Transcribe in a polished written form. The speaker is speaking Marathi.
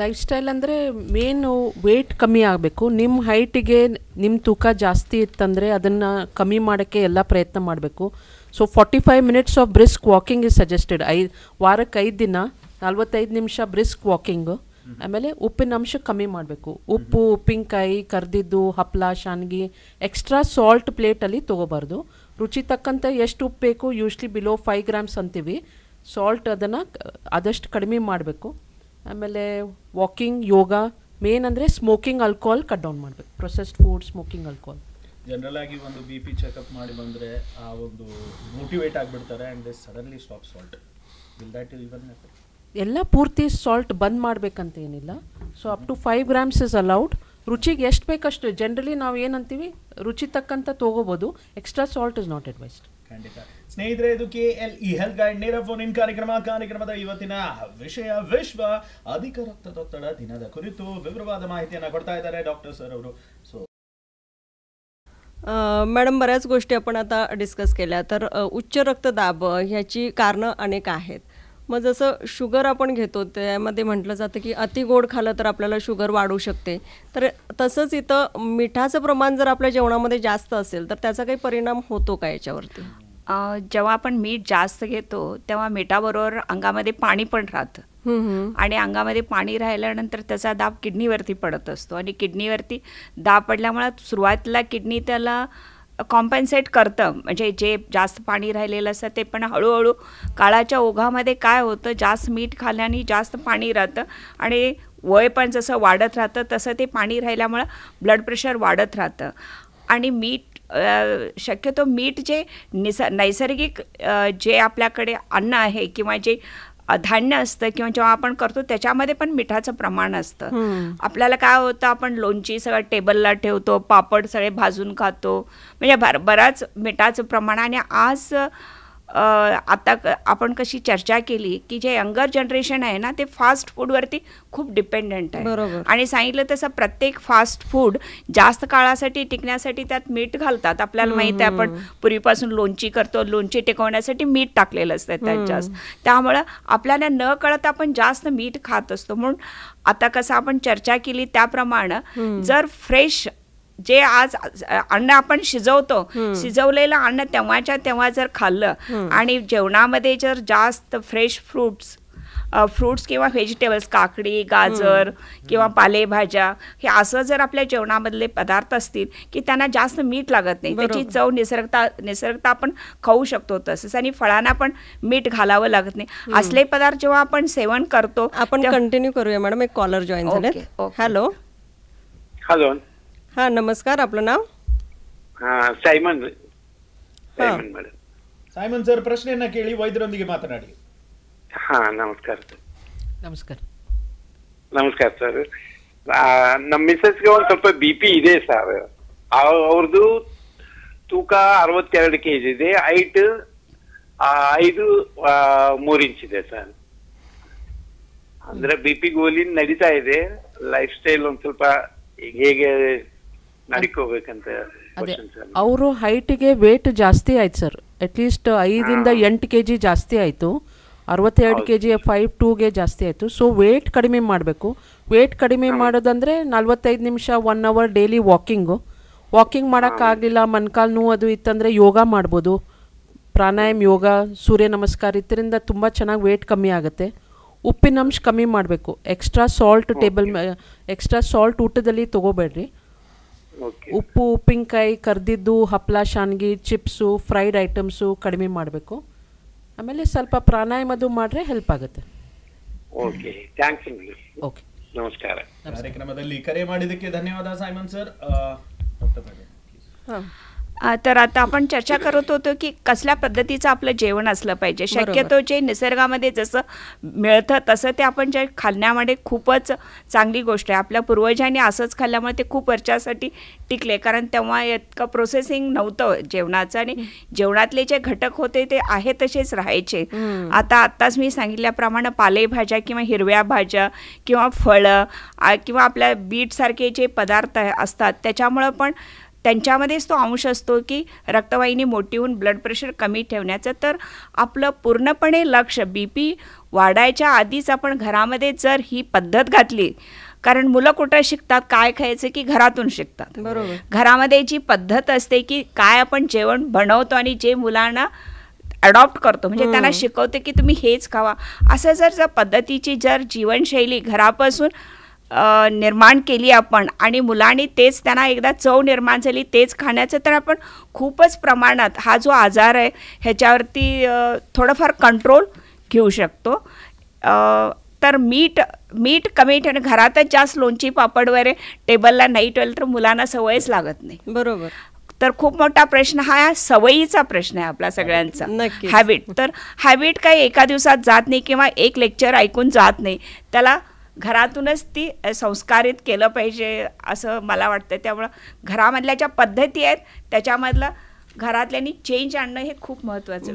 ಲೈಫ್ ಸ್ಟೈಲ್ ಅಂದರೆ ಮೇನು ವೇಟ್ ಕಮ್ಮಿ ಆಗಬೇಕು. ನಿಮ್ಮ ಹೈಟಿಗೆ ನಿಮ್ಮ ತೂಕ ಜಾಸ್ತಿ ಇತ್ತಂದರೆ ಅದನ್ನು ಕಮ್ಮಿ ಮಾಡೋಕ್ಕೆ ಎಲ್ಲ ಪ್ರಯತ್ನ ಮಾಡಬೇಕು. So 45 minutes of brisk walking is suggested. ವಾರಕ್ಕೆ 5 ದಿನ 45 ನಿಮಿಷ ಬ್ರಿಸ್ಕ್ ವಾಕಿಂಗು. ಆಮೇಲೆ ಉಪ್ಪಿನ ಅಂಶ ಕಮ್ಮಿ ಮಾಡಬೇಕು. ಉಪ್ಪು, ಉಪ್ಪಿನಕಾಯಿ, ಕರ್ದಿದ್ದು, ಹಪ್ಪಳ, ಶಾನ್ಗಿ, ಎಕ್ಸ್ಟ್ರಾ ಸಾಲ್ಟ್ ಪ್ಲೇಟಲ್ಲಿ ತೊಗೋಬಾರ್ದು. ರುಚಿ ತಕ್ಕಂತೆ ಎಷ್ಟು ಉಪ್ಪು ಬೇಕು, ಯೂಶ್ಲಿ ಬಿಲೋ 5 ಗ್ರಾಮ್ಸ್ ಅಂತೀವಿ. ಸಾಲ್ಟ್ ಅದನ್ನು ಆದಷ್ಟು ಕಡಿಮೆ ಮಾಡಬೇಕು. ಆಮೇಲೆ ವಾಕಿಂಗ್, ಯೋಗ, ಮೇನ್ ಅಂದರೆ ಸ್ಮೋಕಿಂಗ್, ಆಲ್ಕೋಹಾಲ್ ಕಟ್ ಡೌನ್ ಮಾಡಬೇಕು. Processed food, smoking, alcohol. General ಆಗಿ ಒಂದು BP ಚೆಕಪ್ ಮಾಡಿ ಬಂದರೆ ಆ ಒಂದು ಮೋಟಿವೇಟ್ ಆಗಿಬಿಡ್ತಾರೆ and they suddenly stop salt. Will that even happen? ಎಲ್ಲ ಪೂರ್ತಿ ಸಾಲ್ಟ್ ಬಂದ್ ಮಾಡಬೇಕಂತ ಏನಿಲ್ಲ. So up to 5 grams is allowed. ರುಚಿಗೆ ಎಷ್ಟು ಬೇಕಷ್ಟು. ಜನರಲಿ ನಾವು ಏನಂತೀವಿ, ರುಚಿ ತಕ್ಕಂತ ತೊಗೋಬೋದು. Extra salt is not advised. ಖಂಡಿತ. ಸ್ನೇಹಿತರೆ, ಇದು KLE ಹೆಲ್ತ್ ಗೈಡ್ ನೇರ ಫೋನ್ ಇನ್ ಕಾರ್ಯಕ್ರಮದ ಇವತ್ತಿನ ವಿಷಯ ವಿಶ್ವ ಅಧಿಕ ರಕ್ತದೊತ್ತಡ ದಿನದ ಕುರಿತು ವಿವರವಾದ ಮಾಹಿತಿಯನ್ನು ಕೊಡ್ತಾ ಇದ್ದಾರೆ ಡಾಕ್ಟರ್ ಸರ್ ಅವರು. ಸೊ मॅडम, बऱ्याच गोष्टी आपण आता डिस्कस केल्या. तर उच्च रक्तदाब ह्याची कारणं अनेक आहेत. मग जसं शुगर आपण घेतो त्यामध्ये म्हटलं जातं की अति गोड खाल्लं तर आपल्याला शुगर वाढू शकते. तर तसंच इथं मिठाचं प्रमाण जर आपल्या जेवणामध्ये जास्त असेल तर त्याचा काही परिणाम होतो का याच्यावरती? जेव्हा आपण मीठ जास्त घेतो तेव्हा मिठाबरोबर अंगामध्ये पाणी पण राहतं आणि अंगामध्ये पाणी राहिल्यानंतर त्याचा दाब किडनीवरती पडत असतो आणि किडनीवरती दाब पडल्यामुळे सुरुवातीला किडनी त्याला कॉम्पेन्सेट करतं. म्हणजे जे जास्त पाणी राहिलेलं असतं ते पण हळूहळू काळाच्या ओघामध्ये काय होतं, जास्त मीठ खाल्ल्याने जास्त पाणी राहतं आणि वय पण जसं वाढत राहतं तसं ते पाणी राहिल्यामुळं ब्लड प्रेशर वाढत राहतं. आणि मीठ शक्यतो मीठ जे नैसर्गिक जे आपल्याकडे अन्न आहे किंवा जे धान्य असतं किंवा जेव्हा आपण करतो त्याच्यामध्ये पण मिठाचं प्रमाण असतं. आपल्याला काय होतं, आपण लोणची सगळं टेबलला ठेवतो, पापड सगळे भाजून खातो, म्हणजे बराच मिठाचं प्रमाण. आणि आज आता आपण कशी चर्चा केली की जे यंगर जनरेशन आहे ना ते फास्ट फूडवरती खूप डिपेंडंट आहे. आणि सांगितलं तसं प्रत्येक फास्ट फूड जास्त काळासाठी टिकण्यासाठी त्यात मीठ घालतात. आपल्याला माहिती आहे, आपण पूर्वीपासून लोणची करतो, लोणची टिकवण्यासाठी मीठ टाकलेलं असतं त्यात जास्त. त्यामुळं आपल्याला न कळत आपण जास्त मीठ खात असतो. म्हणून आता कसं आपण चर्चा केली त्याप्रमाणे जर फ्रेश जे आज अन्न आपण शिजवतो, शिजवलेलं अन्न तेव्हाच्या तेव्हा जर खाल्लं आणि जेवणामध्ये जर जास्त फ्रेश फ्रूट्स किंवा व्हेजिटेबल्स, काकडी, गाजर किंवा पालेभाज्या, हे असं जर आपल्या जेवणामधले पदार्थ असतील की त्यांना जास्त मीठ लागत नाही, त्याची चव निसर्गता आपण खाऊ शकतो. तसंच आणि फळांना पण मीठ घालावं लागत नाही. असले पदार्थ जेव्हा आपण सेवन करतो. आपण कंटिन्यू करूया मॅडम. एक कॉलर जॉईन झाले. हॅलो. हॅलो. हां, नमस्कार. आपलं नाव? Simon madam. ಸೈಮನ್ ಸರ್, ಪ್ರಶ್ನೆಯನ್ನ ಕೇಳಿ ವೈದ್ಯರೊಂದಿಗೆ ಮಾತನಾಡಿ. ನಮಸ್ಕಾರ ಸರ್. ನಮಸ್ಕಾರ ಸರ್. ನಮ್ಮ ಮಿಸಸ್ಗೆ ಒಂದು ಸ್ವಲ್ಪ BP ಇದೆ ಸರ್. ಅವ್ರದ್ದು ತೂಕ 62 kg ಇದೆ, ಹೈಟ್ 5'3" ಇದೆ ಸರ್. ಅಂದ್ರೆ BP ಗೋಲಿ ನಡೀತಾ ಇದೆ. ಲೈಫ್ ಸ್ಟೈಲ್ ಒಂದು ಸ್ವಲ್ಪ ಹೇಗೆ ನಡ್ಕೋಬೇಕಂತ. ಅವರು ಹೈಟಿಗೆ ವೇಟ್ ಜಾಸ್ತಿ ಆಯ್ತು ಸರ್. ಅಟ್ಲೀಸ್ಟ್ 5 ಇಂದ 8 kg ಜಾಸ್ತಿ ಆಯಿತು. 62 kg 5'2" ಜಾಸ್ತಿ ಆಯಿತು. ಸೊ ವೇಟ್ ಕಡಿಮೆ ಮಾಡಬೇಕು. ವೇಟ್ ಕಡಿಮೆ ಮಾಡೋದಂದರೆ 45 ನಿಮಿಷ 1 hour ಡೈಲಿ ವಾಕಿಂಗ್ ಮಾಡೋಕ್ಕಾಗಲಿಲ್ಲ, ಮೊಣಕಾಲು ನೋವು ಅದು ಇತ್ತಂದರೆ ಯೋಗ ಮಾಡ್ಬೋದು. ಪ್ರಾಣಾಯಾಮ, ಯೋಗ, ಸೂರ್ಯ ನಮಸ್ಕಾರ, ಇದರಿಂದ ತುಂಬ ಚೆನ್ನಾಗಿ ವೇಟ್ ಕಮ್ಮಿ ಆಗುತ್ತೆ. ಉಪ್ಪಿನ ಅಂಶ ಕಮ್ಮಿ ಮಾಡಬೇಕು. ಎಕ್ಸ್ಟ್ರಾ ಸಾಲ್ಟ್ ಊಟದಲ್ಲಿ ತೊಗೋಬೇಡ್ರಿ. ಉಪ್ಪು, ಉಪ್ಪಿನಕಾಯಿ, ಕರ್ದಿದ್ದು, ಹಪ್ಪಳ, ಶಾನ್ಗಿ, ಚಿಪ್ಸು, ಫ್ರೈಡ್ ಐಟಮ್ಸು ಕಡಿಮೆ ಮಾಡಬೇಕು. ಆಮೇಲೆ ಸ್ವಲ್ಪ ಪ್ರಾಣಾಯಾಮದು ಮಾಡಿದ್ರೆ ಹೆಲ್ಪ್ ಆಗುತ್ತೆ. Okay, thanks. ಓಕೆ, ನಮಸ್ಕಾರ. ಕಾರ್ಯಕ್ರಮದಲ್ಲಿ ಕರೆ ಮಾಡಿದ್ದಕ್ಕೆ ಧನ್ಯವಾದ ಸೈಮನ್ ಸರ್. तर आता आपण चर्चा करत होतो की कसल्या पद्धतीचं आपलं जेवण असलं पाहिजे. शक्यतो जे निसर्गामध्ये जसं मिळतं तसं ते आपण जे खाण्यामध्ये खूपच चांगली गोष्ट आहे. आपल्या पूर्वजांनी असंच खाल्ल्यामुळे ते खूप वर्षासाठी टिकले, कारण तेव्हा इतकं प्रोसेसिंग नव्हतं जेवणाचं आणि जेवणातले जे घटक होते ते आहे तसेच राहायचे. आताच मी सांगितल्याप्रमाणे पालेभाज्या किंवा हिरव्या भाज्या किंवा फळं किंवा आपल्या बीटसारखे जे पदार्थ असतात त्याच्यामुळं पण त्यांच्यामध्येच तो अंश असतो की रक्तवाहिनी मोठी होऊन ब्लड प्रेशर कमी ठेवण्याचं. तर आपलं पूर्णपणे लक्ष BP वाढायच्या आधीच आपण घरामध्ये जर ही पद्धत घातली, कारण मुलं कुठं शिकतात, काय खायचं की घरातून शिकतात. बरोबर. घरामध्ये जी पद्धत असते की काय आपण जेवण बनवतो आणि जे मुलांना अडॉप्ट करतो, म्हणजे त्यांना शिकवते की तुम्ही हेच खावा, असं जर पद्धतीची जर जीवनशैली घरापासून निर्माण केली आपण आणि मुलांनी तेच, त्यांना एकदा चव निर्माण झाली तेच खाण्याचं, तर आपण खूपच प्रमाणात हा जो आजार आहे ह्याच्यावरती थोडंफार कंट्रोल घेऊ शकतो. तर मीठ कमी ठेवणं, घरातच जास्त लोणची पापड वगैरे टेबलला नाही ठेवलं तर मुलांना सवयच लागत नाही. बरोबर. तर खूप मोठा प्रश्न हा सवयीचा प्रश्न आहे आपला सगळ्यांचा. नक्कीच. हॅबिट. तर हॅबिट काही एका दिवसात जात नाही किंवा एक लेक्चर ऐकून जात नाही, त्याला घरातूनच ती संस्कारित केलं पाहिजे असं मला वाटतं. त्यामुळं घरामधल्या ज्या पद्धती आहेत त्याच्यामधलं घरातल्यांनी चेंज आणणं हे खूप महत्त्वाचं.